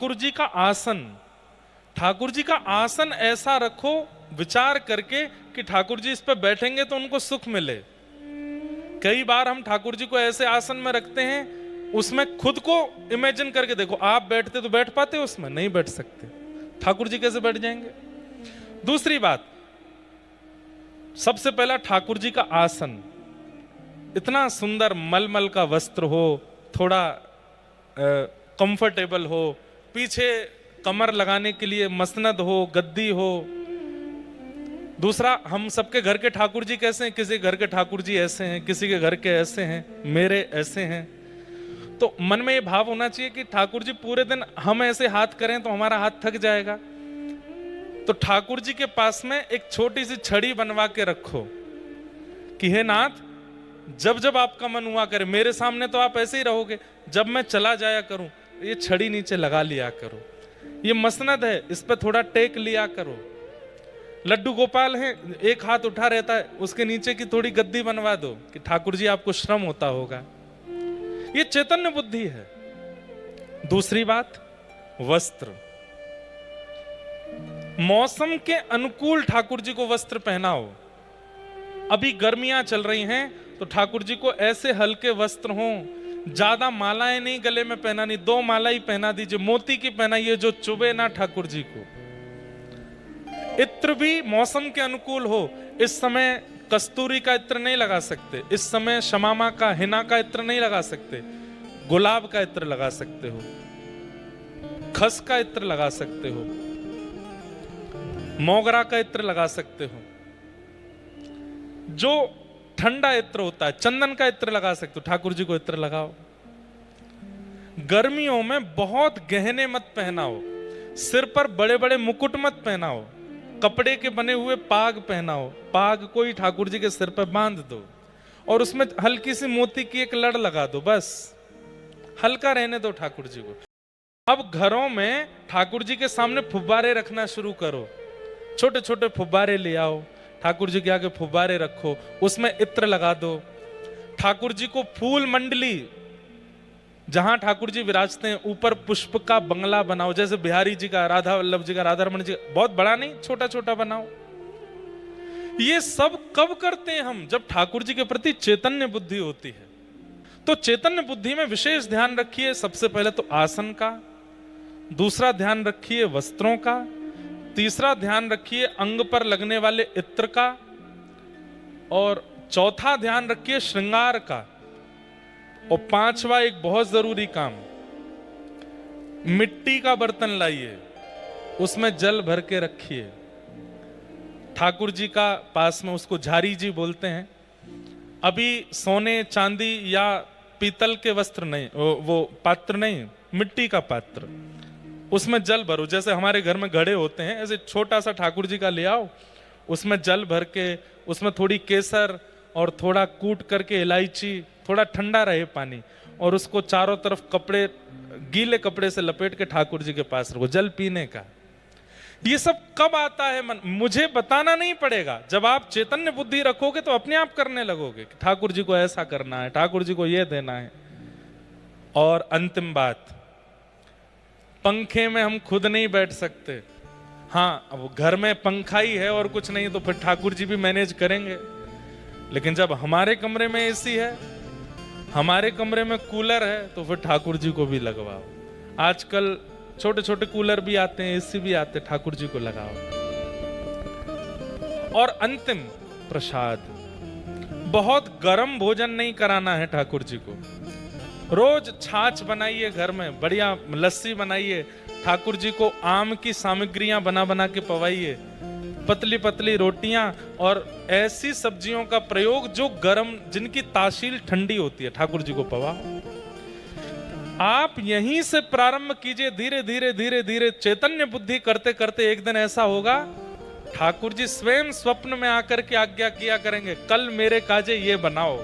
ठाकुर जी का आसन, ठाकुर जी का आसन ऐसा रखो विचार करके कि ठाकुर जी इस पे बैठेंगे तो उनको सुख मिले। कई बार हम ठाकुर जी को ऐसे आसन में रखते हैं, उसमें खुद को इमेजिन करके देखो, आप बैठते तो बैठ पाते हो उसमें? नहीं बैठ सकते। ठाकुर जी कैसे बैठ जाएंगे? दूसरी बात, सबसे पहला ठाकुर जी का आसन इतना सुंदर मलमल का वस्त्र हो, थोड़ा कंफर्टेबल हो, पीछे कमर लगाने के लिए मसनद हो, गद्दी हो। दूसरा, हम सबके घर के ठाकुर जी कैसे हैं? किसी घर के ठाकुर जी ऐसे हैं, किसी के घर के ऐसे हैं, मेरे ऐसे हैं। तो मन में ये भाव होना चाहिए कि ठाकुर जी पूरे दिन हम ऐसे हाथ करें तो हमारा हाथ थक जाएगा। तो ठाकुर जी के पास में एक छोटी सी छड़ी बनवा के रखो कि हे नाथ, जब जब आपका मन हुआ करे, मेरे सामने तो आप ऐसे ही रहोगे, जब मैं चला जाया करूं ये छड़ी नीचे लगा लिया करो। ये मसनद है, इस पे थोड़ा टेक लिया करो। लड्डू गोपाल है, एक हाथ उठा रहता है, उसके नीचे की थोड़ी गद्दी बनवा दो कि ठाकुर जी आपको श्रम होता होगा। ये चैतन्य बुद्धि है। दूसरी बात, वस्त्र, मौसम के अनुकूल ठाकुर जी को वस्त्र पहनाओ। अभी गर्मियां चल रही हैं तो ठाकुर जी को ऐसे हल्के वस्त्र हों, ज्यादा मालाएं नहीं गले में पहनानी, 2 माला ही पहना दीजिए, मोती की पहनाइए जो चुभे ना ठाकुर जी को। इत्र भी मौसम के अनुकूल हो। इस समय कस्तूरी का इत्र नहीं लगा सकते, इस समय शमामा का, हिना का इत्र नहीं लगा सकते, गुलाब का इत्र लगा सकते हो, खस का इत्र लगा सकते हो, मोगरा का इत्र लगा सकते हो, जो ठंडा इत्र होता है चंदन का इत्र लगा सकते हो, ठाकुर जी को इत्र लगाओ। गर्मियों में बहुत गहने मत पहनाओ, सिर पर बड़े बड़े मुकुट मत पहनाओ, कपड़े के बने हुए पाग पहनाओ, पाग कोई ठाकुर जी के सिर पर बांध दो और उसमें हल्की सी मोती की एक लड़ लगा दो, बस हल्का रहने दो ठाकुर जी को। अब घरों में ठाकुर जी के सामने फुब्बारे रखना शुरू करो, छोटे छोटे फुब्बारे ले आओ, ठाकुर जी के आगे फुब्बारे रखो, उसमें इत्र लगा दो। ठाकुर जी को फूल मंडली, जहां ठाकुर जी विराजते हैं ऊपर पुष्प का बंगला बनाओ, जैसे बिहारी जी का, राधा वल्लभ जी का, राधा रमन जी का, बहुत बड़ा नहीं, छोटा छोटा बनाओ। ये सब कब करते हैं हम? जब ठाकुर जी के प्रति चैतन्य बुद्धि होती है। तो चैतन्य बुद्धि में विशेष ध्यान रखिए, सबसे पहले तो आसन का, दूसरा ध्यान रखिए वस्त्रों का, तीसरा ध्यान रखिए अंग पर लगने वाले इत्र का, और चौथा ध्यान रखिए श्रृंगार का, और पांचवा एक बहुत जरूरी काम, मिट्टी का बर्तन लाइए, उसमें जल भर के रखिए। ठाकुर जी का पास में, उसको झारी जी बोलते हैं। अभी सोने चांदी या पीतल के वस्त्र नहीं, वो पात्र नहीं, मिट्टी का पात्र, उसमें जल भरो। जैसे हमारे घर में घड़े होते हैं, ऐसे छोटा सा ठाकुर जी का ले आओ, उसमें जल भर के, उसमें थोड़ी केसर और थोड़ा कूट करके इलायची, थोड़ा ठंडा रहे पानी, और उसको चारों तरफ कपड़े, गीले कपड़े से लपेट के ठाकुर जी के पास रखो, जल पीने का। ये सब कब आता है मन? मुझे बताना नहीं पड़ेगा। जब आप चैतन्य बुद्धि रखोगे तो अपने आप करने लगोगे कि ठाकुर जी को ऐसा करना है, ठाकुर जी को ये देना है। और अंतिम बात, पंखे में हम खुद नहीं बैठ सकते। हाँ, अब घर में पंखा ही है और कुछ नहीं तो फिर ठाकुर जी भी मैनेज करेंगे, लेकिन जब हमारे कमरे में एसी है, हमारे कमरे में कूलर है, तो फिर ठाकुर जी को भी लगवाओ। आजकल छोटे छोटे कूलर भी आते हैं, एसी भी आते हैं, ठाकुर जी को लगाओ। और अंतिम प्रसाद, बहुत गर्म भोजन नहीं कराना है ठाकुर जी को। रोज छाछ बनाइए, घर में बढ़िया लस्सी बनाइए, ठाकुर जी को आम की सामग्रियां बना बना के पवाइए, पतली पतली रोटियां और ऐसी सब्जियों का प्रयोग जो गर्म, जिनकी तासील ठंडी होती है, ठाकुर जी को पवाओ। आप यहीं से प्रारंभ कीजिए, धीरे धीरे धीरे धीरे चैतन्य बुद्धि करते करते एक दिन ऐसा होगा, ठाकुर जी स्वयं स्वप्न में आकर के आज्ञा किया करेंगे, कल मेरे काजे ये बनाओ,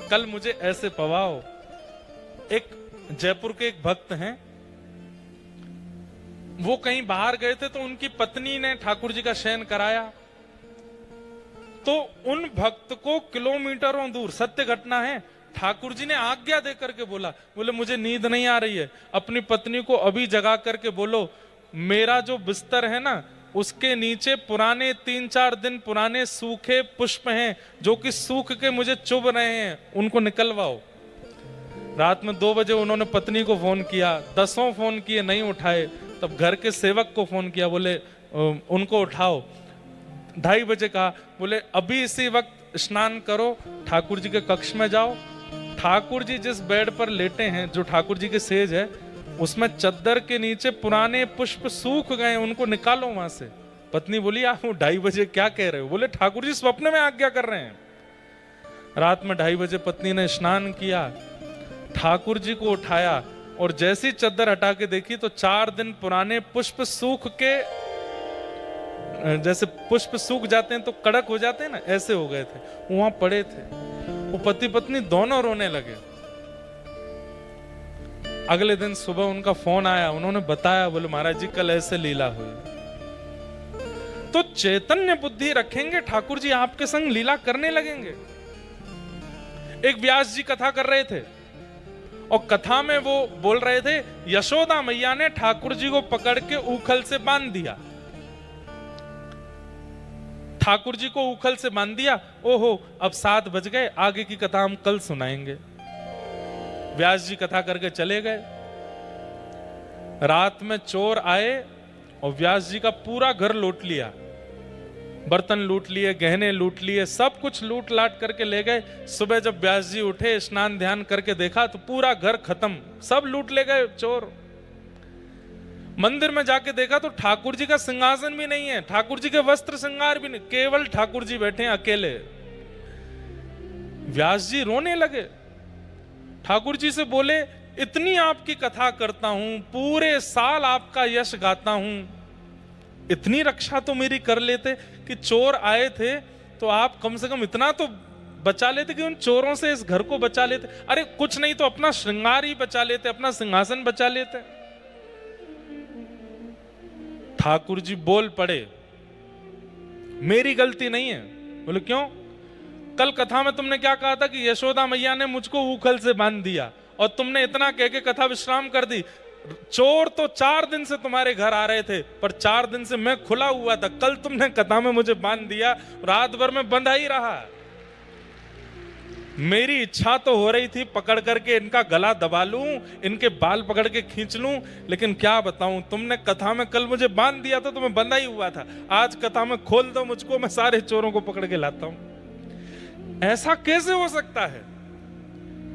कल मुझे ऐसे पवाओ। एक जयपुर के एक भक्त हैं, वो कहीं बाहर गए थे तो उनकी पत्नी ने ठाकुर जी का शयन कराया, तो उन भक्त को किलोमीटरों दूर, सत्य घटना है, ठाकुर जी ने आज्ञा दे करके बोला, बोले मुझे नींद नहीं आ रही है, अपनी पत्नी को अभी जगा करके बोलो मेरा जो बिस्तर है ना उसके नीचे पुराने 3-4 दिन पुराने सूखे पुष्प हैं जो कि सूख के मुझे चुभ रहे हैं, उनको निकलवाओ। रात में 2 बजे उन्होंने पत्नी को फोन किया, 10 फोन किए नहीं उठाए, तब घर के सेवक को फोन किया, बोले उनको उठाओ। 2:30 बजे कहा, बोले अभी इसी वक्त स्नान करो, ठाकुर जी के कक्ष में जाओ। ठाकुर जी जिस बेड पर लेटे हैं, जो ठाकुर जी के सेज है, उसमें चद्दर के नीचे पुराने पुष्प सूख गए, उनको निकालो वहां से। पत्नी बोली आप 2:30 बजे क्या कह रहे हो? बोले ठाकुर जी स्वप्न में आज्ञा कर रहे हैं। रात में 2:30 बजे पत्नी ने स्नान किया, ठाकुर जी को उठाया और जैसी चद्दर हटा के देखी तो 4 दिन पुराने पुष्प सूख के, जैसे पुष्प सूख जाते हैं तो कड़क हो जाते हैं ना, ऐसे हो गए थे, वहां पड़े थे। वो पति पत्नी दोनों रोने लगे। अगले दिन सुबह उनका फोन आया, उन्होंने बताया, बोले महाराज जी कल ऐसे लीला हुई। तो चैतन्य बुद्धि रखेंगे, ठाकुर जी आपके संग लीला करने लगेंगे। एक व्यास जी कथा कर रहे थे और कथा में वो बोल रहे थे, यशोदा मैया ने ठाकुर जी को पकड़ के उखल से बांध दिया। ठाकुर जी को उखल से बांध दिया, ओहो अब 7 बज गए, आगे की कथा हम कल सुनाएंगे। व्यास जी कथा करके चले गए। रात में चोर आए और व्यास जी का पूरा घर लूट लिया, बर्तन लूट लिए, गहने लूट लिए, सब कुछ लूट लाट करके ले गए। सुबह जब व्यास जी उठे, स्नान ध्यान करके देखा तो पूरा घर खत्म, सब लूट ले गए चोर। मंदिर में जाके देखा तो ठाकुर जी का सिंहासन भी नहीं है, ठाकुर जी के वस्त्र श्रृंगार भी नहीं, केवल ठाकुर जी बैठे हैं अकेले। व्यास जी रोने लगे, ठाकुर जी से बोले इतनी आपकी कथा करता हूं, पूरे साल आपका यश गाता हूं, इतनी रक्षा तो मेरी कर लेते कि चोर आए थे तो आप कम से कम इतना तो बचा लेते कि उन चोरों से इस घर को बचा लेते। अरे कुछ नहीं तो अपना श्रृंगार ही बचा लेते, अपना सिंहासन बचा लेते। ठाकुर जी बोल पड़े, मेरी गलती नहीं है। बोले क्यों? कल कथा में तुमने क्या कहा था कि यशोदा मैया ने मुझको उखल से बांध दिया और तुमने इतना कह के कथा विश्राम कर दी। चोर तो 4 दिन से तुम्हारे घर आ रहे थे, पर 4 दिन से मैं खुला हुआ था, कल तुमने कथा में मुझे बांध दिया, रात भर में बंधा ही रहा। मेरी इच्छा तो हो रही थी पकड़ करके इनका गला दबा लूं, इनके बाल पकड़ के खींच लूं, लेकिन क्या बताऊं, तुमने कथा में कल मुझे बांध दिया था तो मैं बंधा ही हुआ था। आज कथा में खोल दो मुझको, मैं सारे चोरों को पकड़ के लाता हूं। ऐसा कैसे हो सकता है?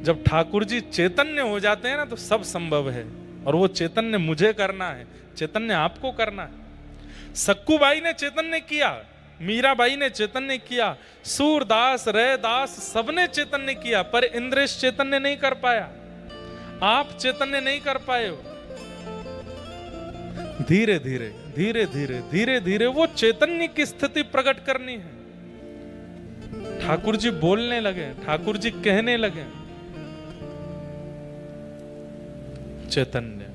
जब ठाकुर जी चैतन्य हो जाते हैं ना तो सब संभव है, और वो चैतन्य मुझे करना है, चैतन्य आपको करना है। सक्कूबाई ने चैतन्य किया, मीराबाई ने चैतन्य किया, सूरदास, रैदास सबने चैतन्य किया, पर इंद्रेश चैतन्य नहीं कर पाया। आप चैतन्य नहीं कर पाए हो। धीरे धीरे धीरे धीरे धीरे धीरे वो चैतन्य की स्थिति प्रकट करनी है। ठाकुर जी बोलने लगे, ठाकुर जी कहने लगे, चैतन्य।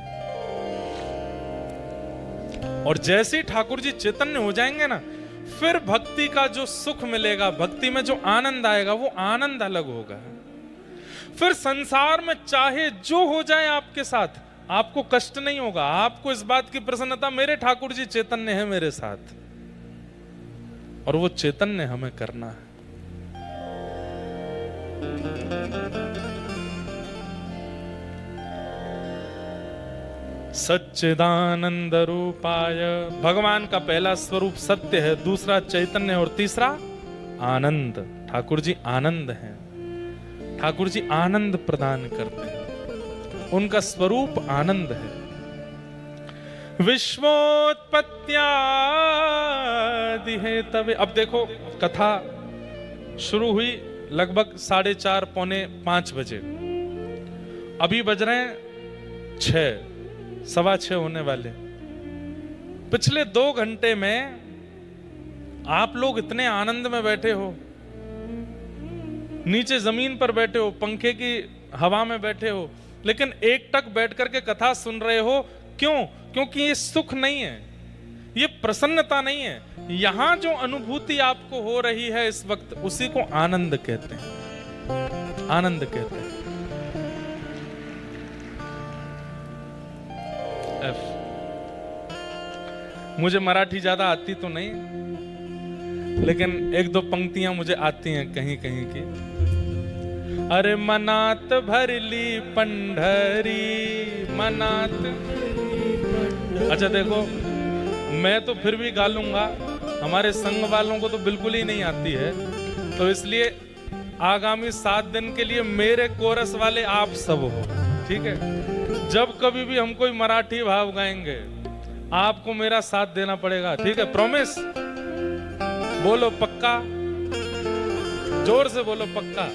और जैसे ही ठाकुर जी चैतन्य हो जाएंगे ना, फिर भक्ति का जो सुख मिलेगा, भक्ति में जो आनंद आएगा, वो आनंद अलग होगा। फिर संसार में चाहे जो हो जाए आपके साथ, आपको कष्ट नहीं होगा। आपको इस बात की प्रसन्नता, मेरे ठाकुर जी चैतन्य है मेरे साथ, और वो चैतन्य हमें करना है। सच्चिदानंद रूपाय, भगवान का पहला स्वरूप सत्य है, दूसरा चैतन्य और तीसरा आनंद। ठाकुर जी आनंद हैं, ठाकुर जी आनंद प्रदान करते हैं, उनका स्वरूप आनंद है। विश्वोत्पत्त्यादि हेतवे। अब देखो कथा शुरू हुई लगभग 4:30 पौने 5 बजे, अभी बज रहे हैं 6, 6:15 होने वाले। पिछले 2 घंटे में आप लोग इतने आनंद में बैठे हो, नीचे जमीन पर बैठे हो, पंखे की हवा में बैठे हो, लेकिन एकटक बैठ करके कथा सुन रहे हो। क्यों? क्योंकि ये सुख नहीं है, ये प्रसन्नता नहीं है। यहां जो अनुभूति आपको हो रही है इस वक्त, उसी को आनंद कहते हैं। आनंद कहते हैं। एफ। मुझे मराठी ज्यादा आती तो नहीं, लेकिन एक दो पंक्तियां मुझे आती हैं कहीं कहीं की। अरे मनात भरली पंढरी, मनात। अच्छा देखो, मैं तो फिर भी गा लूंगा, हमारे संघ वालों को तो बिल्कुल ही नहीं आती है, तो इसलिए आगामी 7 दिन के लिए मेरे कोरस वाले आप सब हो, ठीक है। जब कभी भी हम कोई मराठी भाव गाएंगे आपको मेरा साथ देना पड़ेगा, ठीक है, प्रॉमिस। बोलो पक्का, जोर से बोलो पक्का।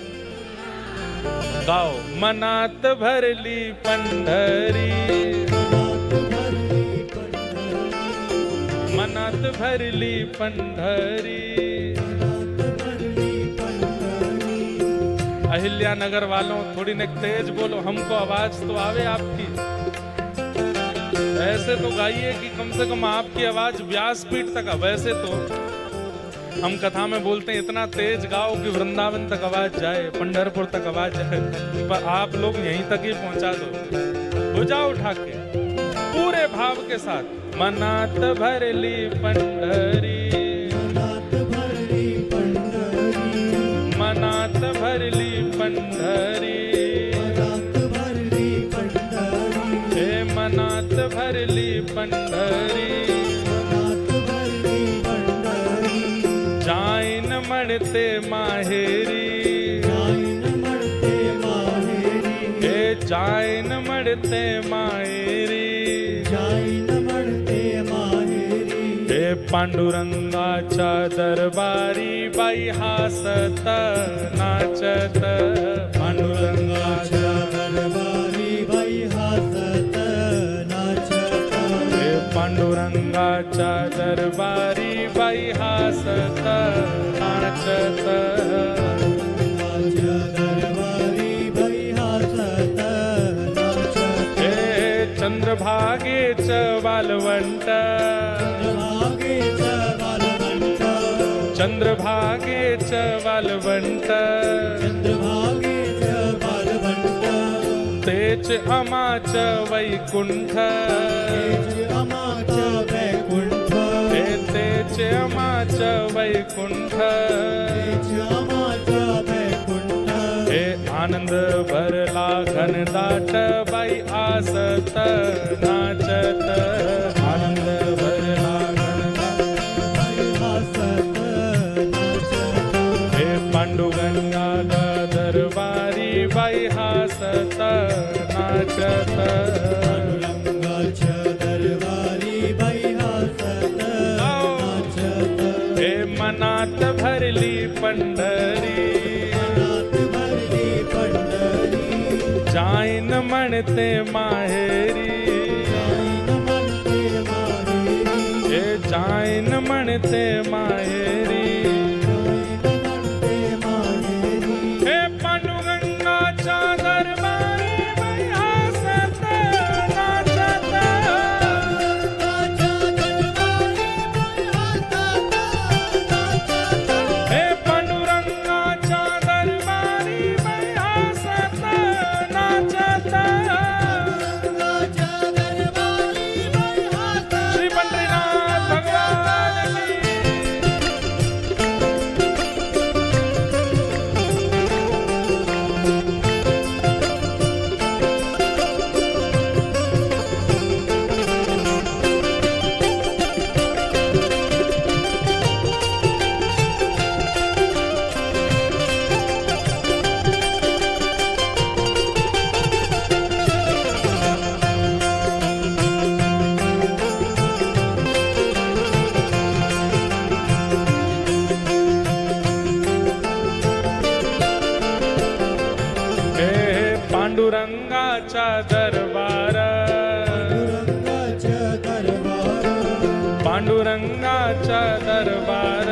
गाओ। मनात भरली पंढरी, मनात भरली पंढरी। अहिल्या नगर वालों थोड़ी न तेज बोलो, हमको आवाज तो आवे आपकी। ऐसे तो गाइए कि कम से कम आपकी आवाज व्यासपीठ तक। वैसे तो हम कथा में बोलते हैं इतना तेज गाओ कि वृंदावन तक आवाज जाए, पंढरपुर तक आवाज जाए, पर आप लोग यहीं तक ही पहुंचा दो। हो जाओ उठा के पूरे भाव के साथ। मनात भरली पंढरी, मनात भरली पंढरी, हे मनात भरली पंढरी। जाइन मणते माहेरी, हे जाइन मणते माहेरी, हे पांडुरंगाच्या दरबारी बाई हासत नाचत। पांडुरंगाच्या दरबारी बाई हासत नाचत, हे पांडुरंगाच्या दरबारी बाई हासत नाचत। दरबारी बाई हासत नाचत, हे चंद्रभागेच वालवंट, चंद्रभागेच वालवंट, चंद्रभागेच वालवंट। तेच अमाच वैकुंठ, तेच अमाच वैकुंठ, तेच अमाच वैकुंठ, तेच अमाच वैकुंठ। हे आनंद भरला घनदाट बाई आसत नाचत। आनंद भरला पांडुरंगा दरबारी बाई हासत नाचत। पांडुरंगाच्या दरबारी बाई हासत नाचत, हे मनात भरली पंढरी, मनात भरली पंढरी। जाइन म्हणते माहेरी, जाइन म्हणते माहेरी, हे जाइन म्हणते माहेरी। पांडुरंगाचा दरबार, पांडुरंगाचा दरबार, पांडुरंगाचा दरबार, पांडुरंगाचा दरबार।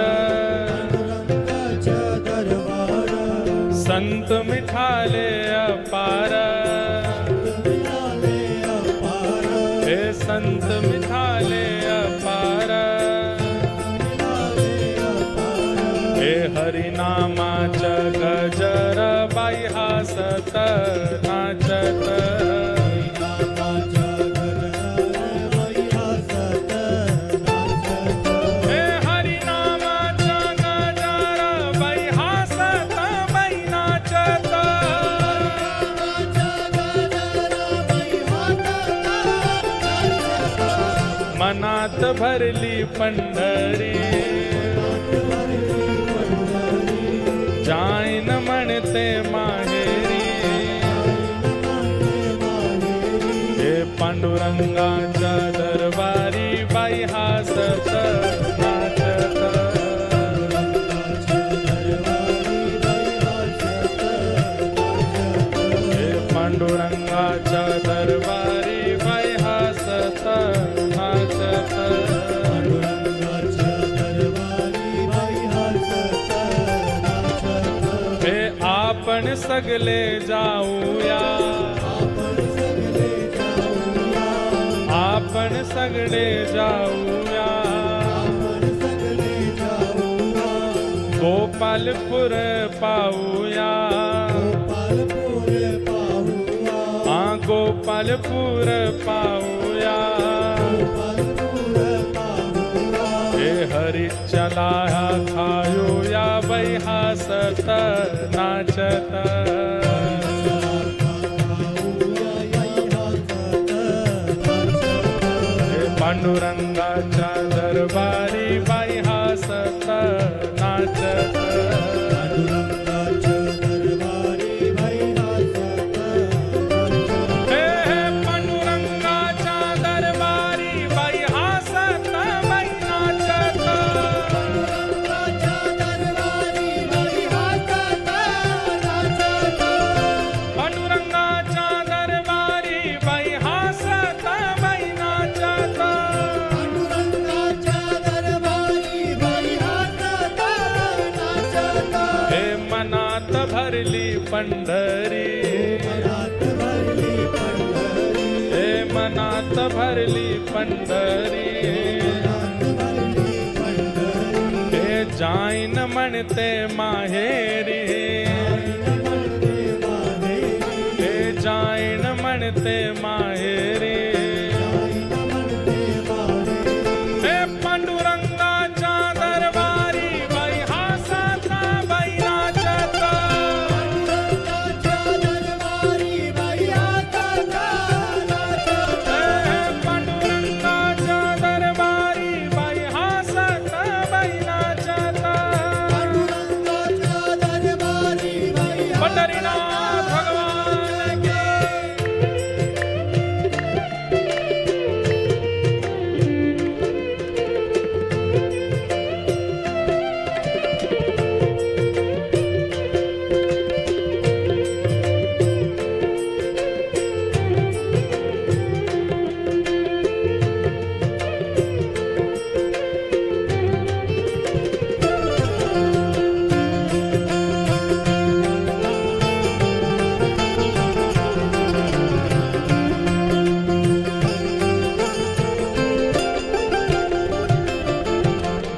संत मिठाले अपार, हे संत मिठाले अपार। हे हरिनामाचा गजर बाई हा नाचत हे हरी नामाचा गजर बाई हसत बाई नाचत मनात भरली पंढरी जाईन म्हणते माहेरी हे पांडुरंगाच्या दरबारी बाई हसत नाचत हे पांडुरंगाच्या दरबारी बाई हसत नाचत आपण सगळे जाऊया आपण सगळे जाऊया गोपालपूर पाऊया गोपालपूर पाऊया हे हरिचला खायूया बाई हसत नाचत हे पांडुरंगाच्या दरबारी बाई हसत नाचत भरली पंढरी हे मनात भरली पंढरी हे जाईन म्हणते माहेरी हे जाईन म्हणते माहेरी हे पांडुरंगाच्या दरबारी बाई हसत बाई नाचत पंढरीनाथ भगवान की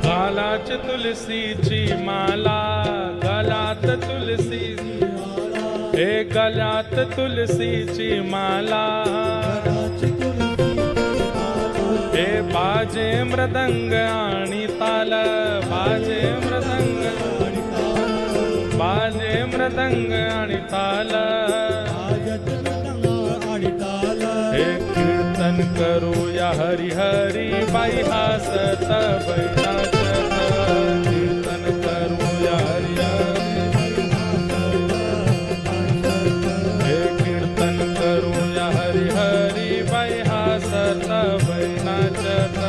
गलात तुलसीची माला गलात तुलसी हे गलात तुलसीची माला हे बाजे मृदंग आणि ताल बाजे मृदंग आणि ताल हे कीर्तन करूया हरी हरी बाई हसत बाई नाचत कीर्तन करूया हरी हे कीर्तन करूया हरी हरी बाई हसत बाई नाचत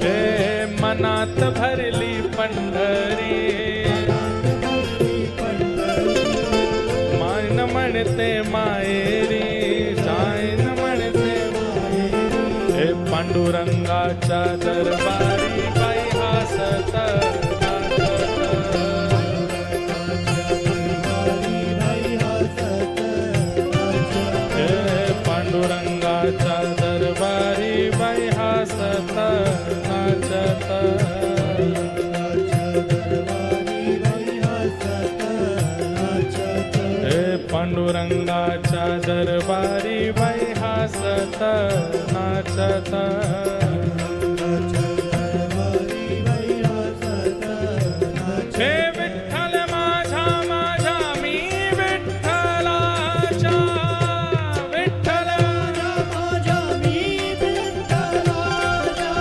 हे मनात भरली पंढरी म्हणते माहेरी जाईन म्हणते हे पांडुरंगाच्या दरबारी बाई हसत हे पांडुरंगाच्या दरबारी बाई हसत नाचत दरबारी बाई हासत नाचत हे विठ्ठल माझा माझा मी विठ्ठलाचा विठ्ठल माझा मी विठ्ठलाचा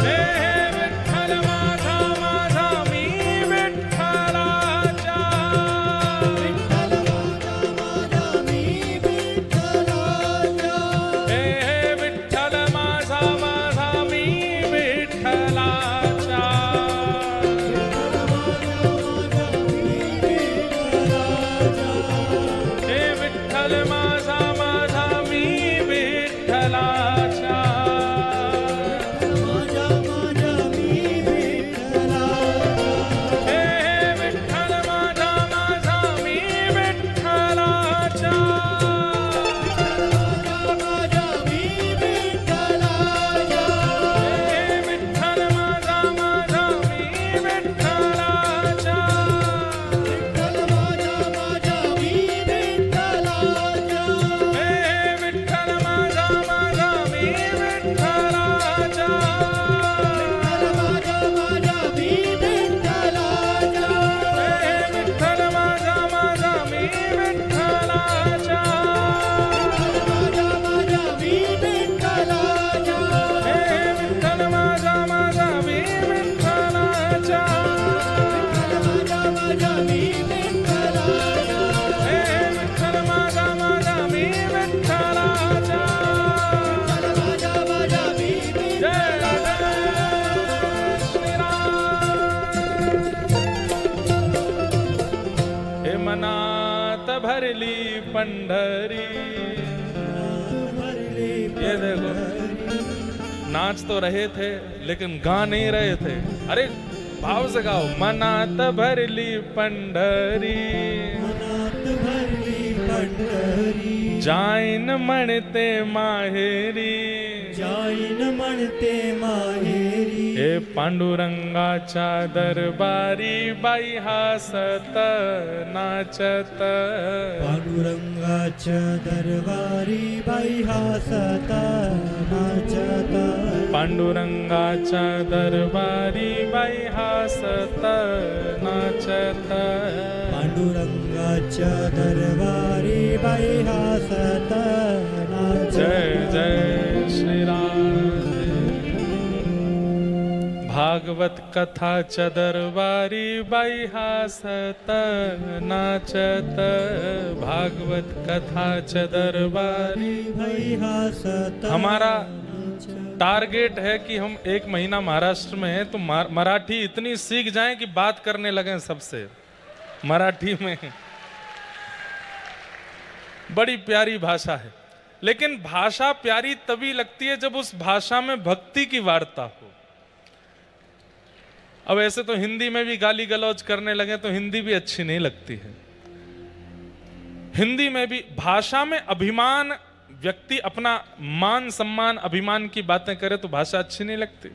हे विठ्ठल माझा माझा मी विठ्ठलाचा विठ्ठल माझा मी विठ्ठलाचा हे विठ्ठल माझा माझा मी विठ्ठलाचा हे विठ्ठल माझा माझा मी विठ्ठलाचा माझा मी विठ्ठलाचा हे विठ्ठल माझा माझा मी विठ्ठलाचा माझा मी विठ्ठलाचा हे विठ्ठल माझा माझा मी विठ्ठलाचा विठ्ठल माझा मी विठ्ठलाचा हे विठ्ठल माझा माझा मी विठ्ठलाचा माझा मी विठ्ठलाचा हे विठ्ठल माझा माझा मी विठ्ठलाचा माझा मी विठ्ठलाचा हे विठ्ठल माझा माझा मी विठ्ठलाचा माझा मी विठ्ठलाचा हे विठ्ठल माझा माझा मी विठ्ठलाचा माझा मी जय जय श्रीराम हे मनात भरली पंढरी ये देखो नाच तो रहे थे लेकिन गा नहीं रहे थे अरे भाव से गाओ मनात भरली पंढरी मनात भरली पंढरी जाईन म्हणते माहेरी जाईन म्हणते माहेरी हे पांडुरंगाच्या दरबारी बाई हासत नाचत पांडुरंगाच्या दरबारी बाई हासत नाचत पांडुरंगाच्या दरबारी बाई हासत नाचत पांडुरंगाच्या दरबारी बाई हासत नाचत जय जय श्रीराम भागवत कथाच्या दरबारी बाई हासत नाचत भागवत कथाच्या दरबारी बाई हासत हमारा टारगेट है कि हम 1 महीना महाराष्ट्र में हैं तो मराठी इतनी सीख जाएं कि बात करने लगें सबसे मराठी में बड़ी प्यारी भाषा है लेकिन भाषा प्यारी तभी लगती है जब उस भाषा में भक्ति की वार्ता हो अब ऐसे तो हिंदी में भी गाली गलौज करने लगे तो हिंदी भी अच्छी नहीं लगती है हिंदी में भी भाषा में अभिमान व्यक्ति अपना मान सम्मान अभिमान की बातें करे तो भाषा अच्छी नहीं लगती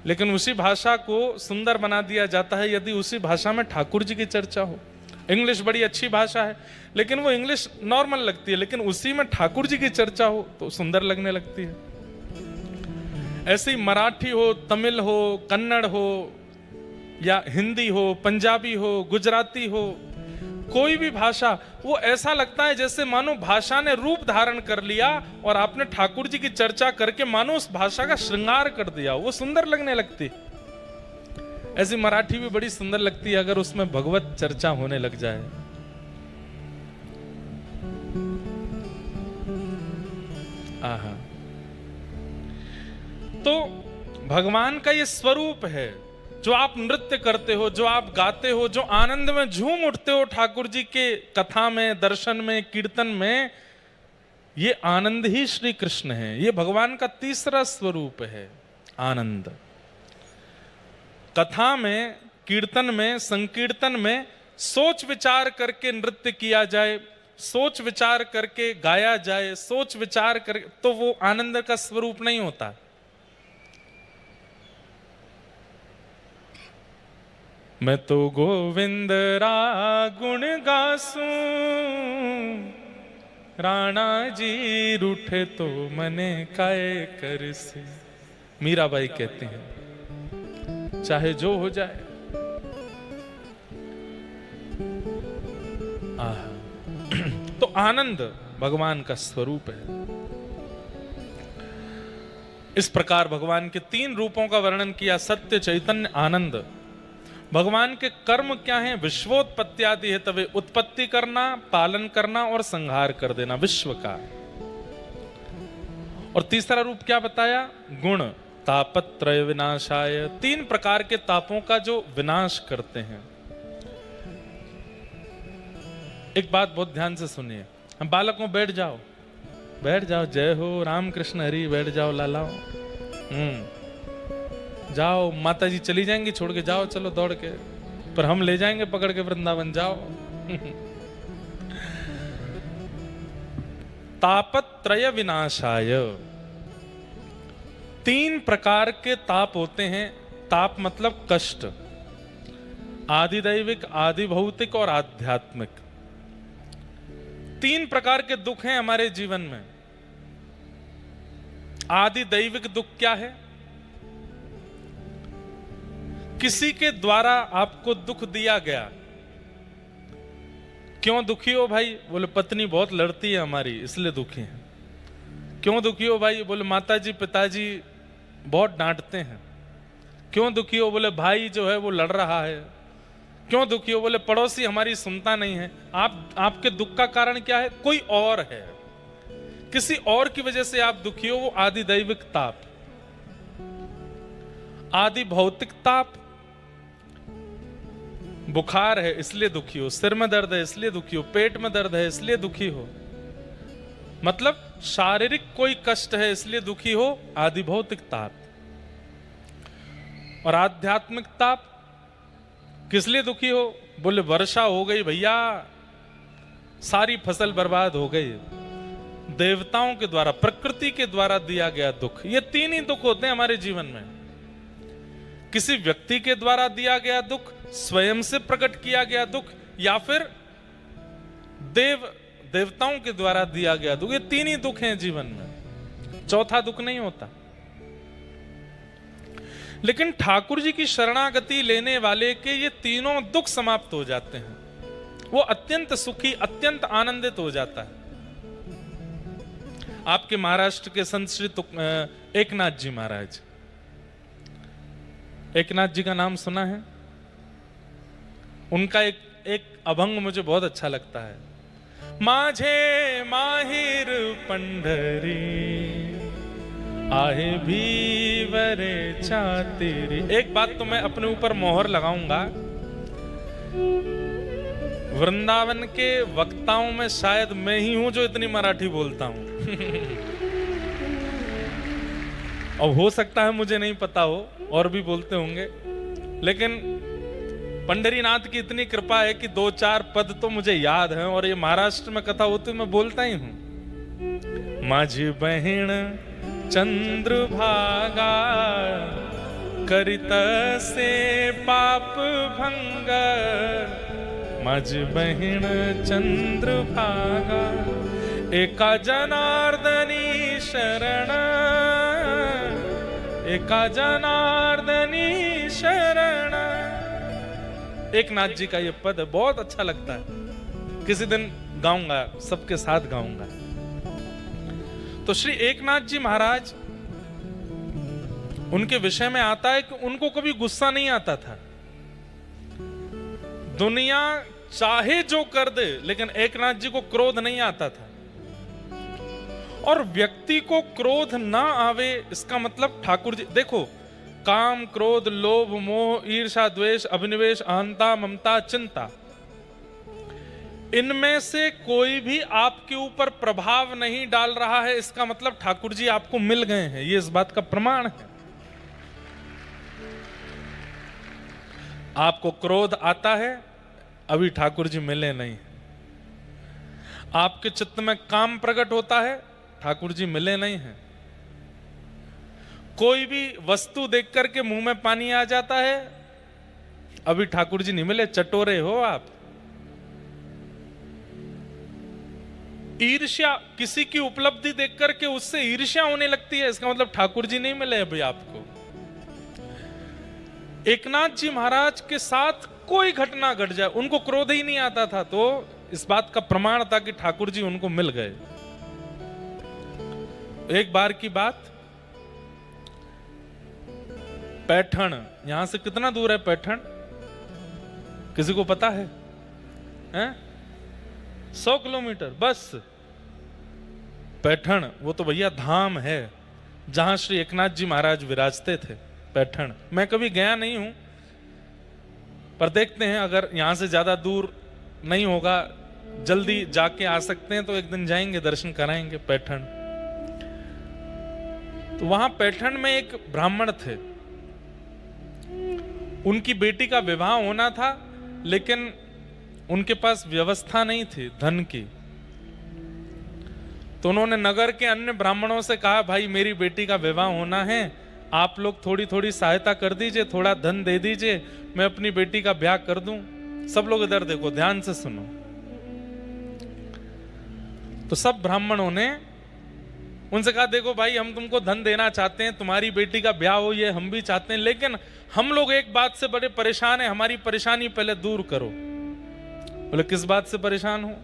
लेकिन उसी भाषा को सुंदर बना दिया जाता है यदि उसी भाषा में ठाकुर जी की चर्चा हो इंग्लिश बड़ी अच्छी भाषा है लेकिन वो इंग्लिश नॉर्मल लगती है लेकिन उसी में ठाकुर जी की चर्चा हो तो सुंदर लगने लगती है ऐसे ही मराठी हो तमिल हो कन्नड़ हो या हिंदी हो पंजाबी हो गुजराती हो कोई भी भाषा वो ऐसा लगता है जैसे मानो भाषा ने रूप धारण कर लिया और आपने ठाकुर जी की चर्चा करके मानो उस भाषा का श्रृंगार कर दिया वो सुंदर लगने लगती ऐसी मराठी भी बड़ी सुंदर लगती है अगर उसमें भगवत चर्चा होने लग जाए आहा तो भगवान का ये स्वरूप है जो आप नृत्य करते हो जो आप गाते हो जो आनंद में झूम उठते हो ठाकुर जी के कथा में दर्शन में कीर्तन में ये आनंद ही श्री कृष्ण है ये भगवान का तीसरा स्वरूप है आनंद कथा में कीर्तन में संकीर्तन में सोच विचार करके नृत्य किया जाए सोच विचार करके गाया जाए सोच विचार कर तो वो आनंद का स्वरूप नहीं होता मैं तो गोविंद रा गुण गासूं राणा जी रूठे तो मने काए कर से। मीराबाई कहती हैं चाहे जो हो जाए। तो आनंद भगवान का स्वरूप है। इस प्रकार भगवान के 3 रूपों का वर्णन किया, सत्य, चैतन्य, आनंद। भगवान के कर्म क्या हैं? विश्वोत्पत्त्यादि है, तवे उत्पत्ति करना, पालन करना और संहार कर देना, विश्व का। और तीसरा रूप क्या बताया? गुण, तापत्रय विनाशाय, 3 प्रकार के तापों का जो विनाश करते हैं। एक बात बहुत ध्यान से सुनिए, हम बालकों बैठ जाओ, बैठ जाओ, जय हो राम कृष्ण हरि, बैठ जाओ लालाओ। जाओ, माता जी चली जाएंगी छोड़ के, जाओ चलो दौड़ के, पर हम ले जाएंगे पकड़ के वृंदावन, जाओ। तापत्रय विनाशाय, 3 प्रकार के ताप होते हैं। ताप मतलब कष्ट, आदिदैविक, आदि भौतिक और आध्यात्मिक। 3 प्रकार के दुख हैं हमारे जीवन में। आदि दैविक दुख क्या है? किसी के द्वारा आपको दुख दिया गया। क्यों दुखी हो भाई? बोले पत्नी बहुत लड़ती है हमारी, इसलिए दुखी है। क्यों दुखी हो भाई? बोले माताजी पिताजी बहुत डांटते हैं। क्यों दुखी हो? बोले भाई जो है वो लड़ रहा है। क्यों दुखी हो? बोले पड़ोसी हमारी सुनता नहीं है। आपके दुख का कारण क्या है? कोई और है, किसी और की वजह से आप दुखी हो, वो आदि दैविक ताप। आदि भौतिक ताप, बुखार है इसलिए दुखी हो, सिर में दर्द है इसलिए दुखी हो, पेट में दर्द है इसलिए दुखी हो, मतलब शारीरिक कोई कष्ट है इसलिए दुखी हो, आदि भौतिक ताप। और आध्यात्मिक ताप किस लिए दुखी हो? बोले वर्षा हो गई भैया, सारी फसल बर्बाद हो गई। देवताओं के द्वारा, प्रकृति के द्वारा दिया गया दुख। ये 3 ही दुख होते हैं हमारे जीवन में। किसी व्यक्ति के द्वारा दिया गया दुख, स्वयं से प्रकट किया गया दुख, या फिर देवताओं के द्वारा दिया गया दुख। ये 3 ही दुख हैं जीवन में, चौथा दुख नहीं होता। लेकिन ठाकुर जी की शरणागति लेने वाले के ये तीनों दुख समाप्त हो जाते हैं। वो अत्यंत सुखी, अत्यंत आनंदित हो जाता है। आपके महाराष्ट्र के संत श्री एकनाथ जी महाराज, एकनाथ जी का नाम सुना है? उनका एक अभंग मुझे बहुत अच्छा लगता है। माझे माहिर पंढरी आहे भीवरे चातिरी। एक बात तो मैं अपने ऊपर मोहर लगाऊंगा, वृंदावन के वक्ताओं में शायद मैं ही हूं जो इतनी मराठी बोलता हूं। और हो सकता है मुझे नहीं पता हो, और भी बोलते होंगे, लेकिन पंढरीनाथ की इतनी कृपा है कि 2-4 पद तो मुझे याद हैं, और ये महाराष्ट्र में कथा होती मैं बोलता ही हूं। माझी बहिण चंद्रभागा करित से पाप भंग, माझी बहिण चंद्रभागा एका जनार्दनी शरण, एका जनार्दनी शरण। एकनाथ जी का ये पद बहुत अच्छा लगता है, किसी दिन गाऊंगा, सबके साथ गाऊंगा। तो श्री एकनाथ जी महाराज, उनके विषय में आता है कि उनको कभी गुस्सा नहीं आता था। दुनिया चाहे जो कर दे, लेकिन एकनाथ जी को क्रोध नहीं आता था। और व्यक्ति को क्रोध ना आवे, इसका मतलब ठाकुर जी देखो, काम, क्रोध, लोभ, मोह, ईर्ष्या, द्वेष, अभिनिवेश, अहंता, ममता, चिंता, इनमें से कोई भी आपके ऊपर प्रभाव नहीं डाल रहा है, इसका मतलब ठाकुर जी आपको मिल गए हैं। ये इस बात का प्रमाण है। आपको क्रोध आता है, अभी ठाकुर जी मिले नहीं। आपके चित्त में काम प्रकट होता है, ठाकुर जी मिले नहीं हैं। कोई भी वस्तु देख करके मुंह में पानी आ जाता है, अभी ठाकुर जी नहीं मिले, चटोरे हो आप। ईर्ष्या, किसी की उपलब्धि देख करके उससे ईर्ष्या होने लगती है, इसका मतलब ठाकुर जी नहीं मिले अभी आपको। एकनाथ जी महाराज के साथ कोई घटना घट जाए उनको क्रोध ही नहीं आता था, तो इस बात का प्रमाण था कि ठाकुर जी उनको मिल गए। एक बार की बात, पैठण, यहां से कितना दूर है पैठण, किसी को पता है? 100 किलोमीटर बस। पैठण वो तो भैया धाम है जहां श्री एकनाथ जी महाराज विराजते थे। पैठण मैं कभी गया नहीं हूं, पर देखते हैं अगर यहां से ज्यादा दूर नहीं होगा, जल्दी जाके आ सकते हैं तो एक दिन जाएंगे, दर्शन कराएंगे पैठण। तो वहां पैठण में एक ब्राह्मण थे, उनकी बेटी का विवाह होना था, लेकिन उनके पास व्यवस्था नहीं थी धन की। तो उन्होंने नगर के अन्य ब्राह्मणों से कहा, भाई मेरी बेटी का विवाह होना है, आप लोग थोड़ी थोड़ी सहायता कर दीजिए, थोड़ा धन दे दीजिए, मैं अपनी बेटी का ब्याह कर दूं। सब लोग इधर देखो, ध्यान से सुनो। तो सब ब्राह्मणों ने उनसे कहा, देखो भाई हम तुमको धन देना चाहते हैं, तुम्हारी बेटी का ब्याह हो ये हम भी चाहते हैं, लेकिन हम लोग एक बात से बड़े परेशान हैं, हमारी परेशानी पहले दूर करो। बोले किस बात से परेशान हो?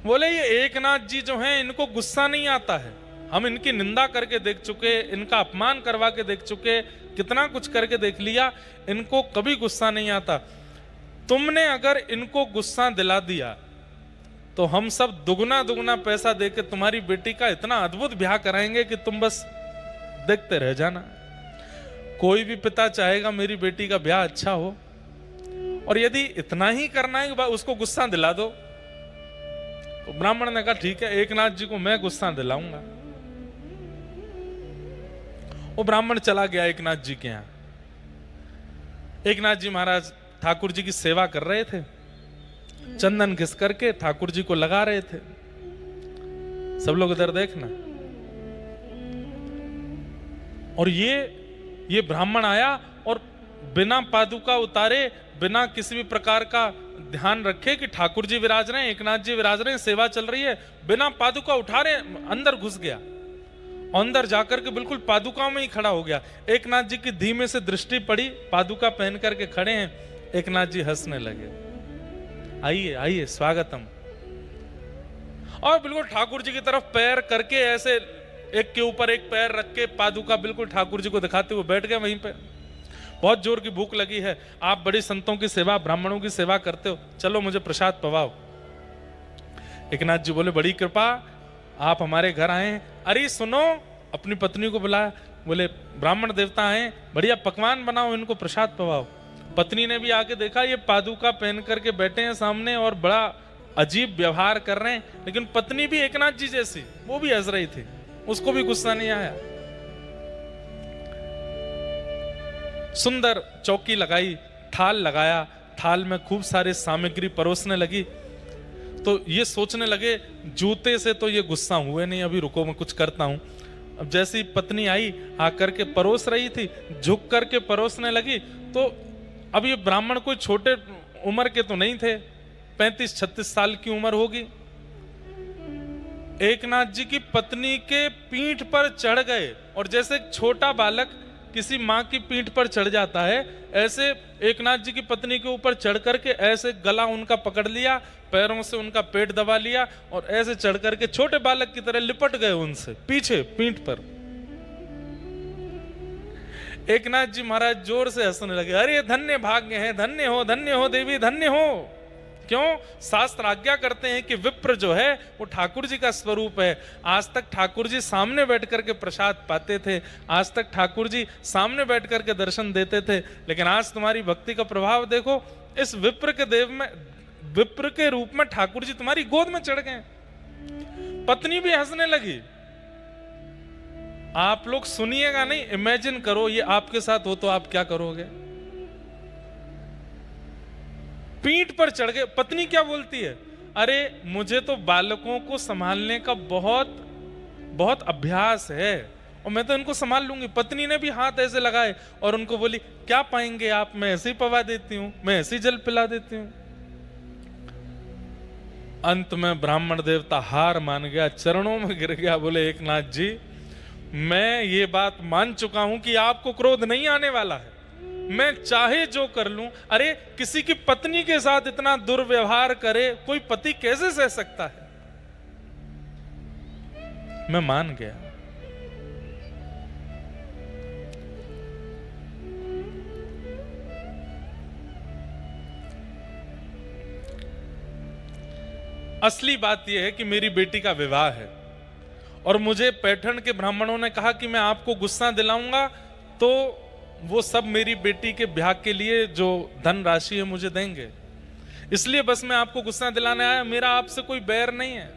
बोले ये एकनाथ जी जो हैं इनको गुस्सा नहीं आता है, हम इनकी निंदा करके देख चुके, इनका अपमान करवा के देख चुके, कितना कुछ करके देख लिया, इनको कभी गुस्सा नहीं आता। तुमने अगर इनको गुस्सा दिला दिया तो हम सब दुगना दुगना पैसा देके तुम्हारी बेटी का इतना अद्भुत ब्याह कराएंगे कि तुम बस देखते रह जाना। कोई भी पिता चाहेगा मेरी बेटी का ब्याह अच्छा हो, और यदि इतना ही करना है कि उसको गुस्सा दिला दो। तो ब्राह्मण ने कहा ठीक है, एकनाथ जी को मैं गुस्सा दिलाऊंगा। वो ब्राह्मण चला गया एकनाथ जी के यहां। एकनाथ जी महाराज ठाकुर जी की सेवा कर रहे थे, चंदन घिस करके ठाकुर जी को लगा रहे थे। सब लोग इधर देखना। और ये ब्राह्मण आया और बिना पादुका उतारे, बिना किसी भी प्रकार का ध्यान रखे कि ठाकुर जी विराज रहे हैं, एकनाथ जी विराज रहे हैं, सेवा चल रही है, बिना पादुका उठा रहे अंदर घुस गया। अंदर जाकर के बिल्कुल पादुका में ही खड़ा हो गया। एकनाथ जी की धीमे से दृष्टि पड़ी, पादुका पहन करके खड़े हैं। एकनाथ जी हंसने लगे, आइए आइए स्वागतम। और बिल्कुल ठाकुर जी की तरफ पैर करके ऐसे एक के ऊपर एक पैर रख के पादुका बिल्कुल ठाकुर जी को दिखाते हुए बैठ गए वहीं पे। बहुत जोर की भूख लगी है, आप बड़ी संतों की सेवा, ब्राह्मणों की सेवा करते हो, चलो मुझे प्रसाद पवाओ। एकनाथ जी बोले बड़ी कृपा, आप हमारे घर आए हैं। अरे सुनो, अपनी पत्नी को बुलाया, बोले ब्राह्मण देवता आए, बढ़िया पकवान बनाओ, इनको प्रसाद पवाओ। पत्नी ने भी आके देखा, ये पादुका पहन करके बैठे हैं सामने और बड़ा अजीब व्यवहार कर रहे हैं, लेकिन पत्नी भी एकनाथ जी जैसी, वो भी हंस रही थी, उसको भी गुस्सा नहीं आया। सुंदर चौकी लगाई, थाल लगाया, थाल में खूब सारे सामग्री परोसने लगी। तो ये सोचने लगे जूते से तो ये गुस्सा हुए नहीं, अभी रुको मैं कुछ करता हूं। अब जैसी पत्नी आई, आकर के परोस रही थी, झुक करके परोसने लगी, तो अब ये ब्राह्मण कोई छोटे उम्र के तो नहीं थे, 35-36 साल की उम्र होगी। एकनाथ जी की पत्नी के पीठ पर चढ़ गए, और जैसे एक छोटा बालक किसी माँ की पीठ पर चढ़ जाता है, ऐसे एकनाथ जी की पत्नी के ऊपर चढ़ करके ऐसे गला उनका पकड़ लिया, पैरों से उनका पेट दबा लिया, और ऐसे चढ़ करके छोटे बालक की तरह लिपट गए उनसे पीछे पीठ पर। एकनाथ जी महाराज जोर से हंसने लगे, अरे धन्य भाग्य है, धन्य हो देवी, धन्य हो। क्यों? शास्त्र आज्ञा करते हैं कि विप्र जो है वो ठाकुर जी का स्वरूप है। आज तक ठाकुर जी सामने बैठ करके प्रसाद पाते थे, आज तक ठाकुर जी सामने बैठ करके दर्शन देते थे, लेकिन आज तुम्हारी भक्ति का प्रभाव देखो, इस विप्र के देव में, विप्र के रूप में ठाकुर जी तुम्हारी गोद में चढ़ गए। पत्नी भी हंसने लगी। आप लोग सुनिएगा नहीं, इमेजिन करो ये आपके साथ हो तो आप क्या करोगे। पीठ पर चढ़ गए। पत्नी क्या बोलती है, अरे मुझे तो बालकों को संभालने का बहुत बहुत अभ्यास है और मैं तो इनको संभाल लूंगी। पत्नी ने भी हाथ ऐसे लगाए और उनको बोली, क्या पाएंगे आप, मैं ऐसे ही पवा देती हूं, मैं ऐसे ही जल पिला देती हूं। अंत में ब्राह्मण देवता हार मान गया, चरणों में गिर गया, बोले एकनाथ जी मैं ये बात मान चुका हूं कि आपको क्रोध नहीं आने वाला है, मैं चाहे जो कर लूं। अरे किसी की पत्नी के साथ इतना दुर्व्यवहार करे कोई पति कैसे सह सकता है? मैं मान गया। असली बात यह है कि मेरी बेटी का विवाह है और मुझे पैठण के ब्राह्मणों ने कहा कि मैं आपको गुस्सा दिलाऊंगा तो वो सब मेरी बेटी के ब्याह के लिए जो धन राशि है मुझे देंगे, इसलिए बस मैं आपको गुस्सा दिलाने आया, मेरा आपसे कोई बैर नहीं है।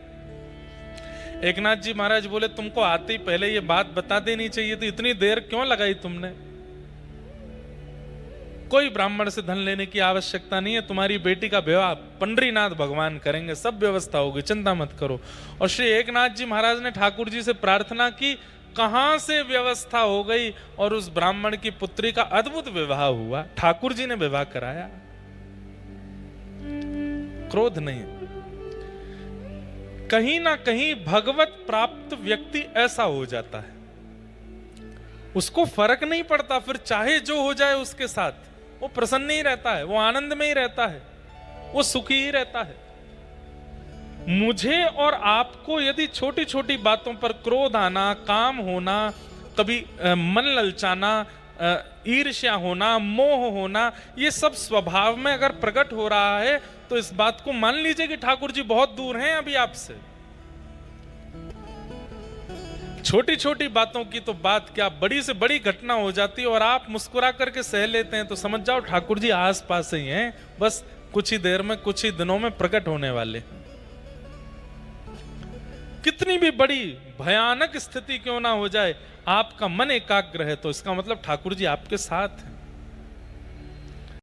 एकनाथ जी महाराज बोले तुमको आते ही पहले ये बात बता देनी चाहिए थी, इतनी देर क्यों लगाई तुमने? कोई ब्राह्मण से धन लेने की आवश्यकता नहीं है, तुम्हारी बेटी का विवाह पंडरीनाथ भगवान करेंगे, सब व्यवस्था होगी, चिंता मत करो। और श्री एकनाथ जी महाराज ने ठाकुर जी से प्रार्थना की, कहां से व्यवस्था हो गई और उस ब्राह्मण की पुत्री का अद्भुत विवाह हुआ, ठाकुर जी ने विवाह कराया। क्रोध नहीं। कहीं ना कहीं भगवत प्राप्त व्यक्ति ऐसा हो जाता है, उसको फर्क नहीं पड़ता, फिर चाहे जो हो जाए उसके साथ वो प्रसन्न ही रहता है, वो आनंद में ही रहता है, वो सुखी ही रहता है। मुझे और आपको यदि छोटी छोटी बातों पर क्रोध आना, काम होना, कभी मन ललचाना, ईर्ष्या होना, मोह होना, ये सब स्वभाव में अगर प्रकट हो रहा है तो इस बात को मान लीजिए कि ठाकुर जी बहुत दूर हैं अभी आपसे। छोटी छोटी बातों की तो बात क्या, बड़ी से बड़ी घटना हो जाती है और आप मुस्कुरा करके सह लेते हैं तो समझ जाओ ठाकुर जी आस पास ही हैं, बस कुछ ही देर में, कुछ ही दिनों में प्रकट होने वाले। कितनी भी बड़ी भयानक स्थिति क्यों ना हो जाए, आपका मन एकाग्र है तो इसका मतलब ठाकुर जी आपके साथ हैं।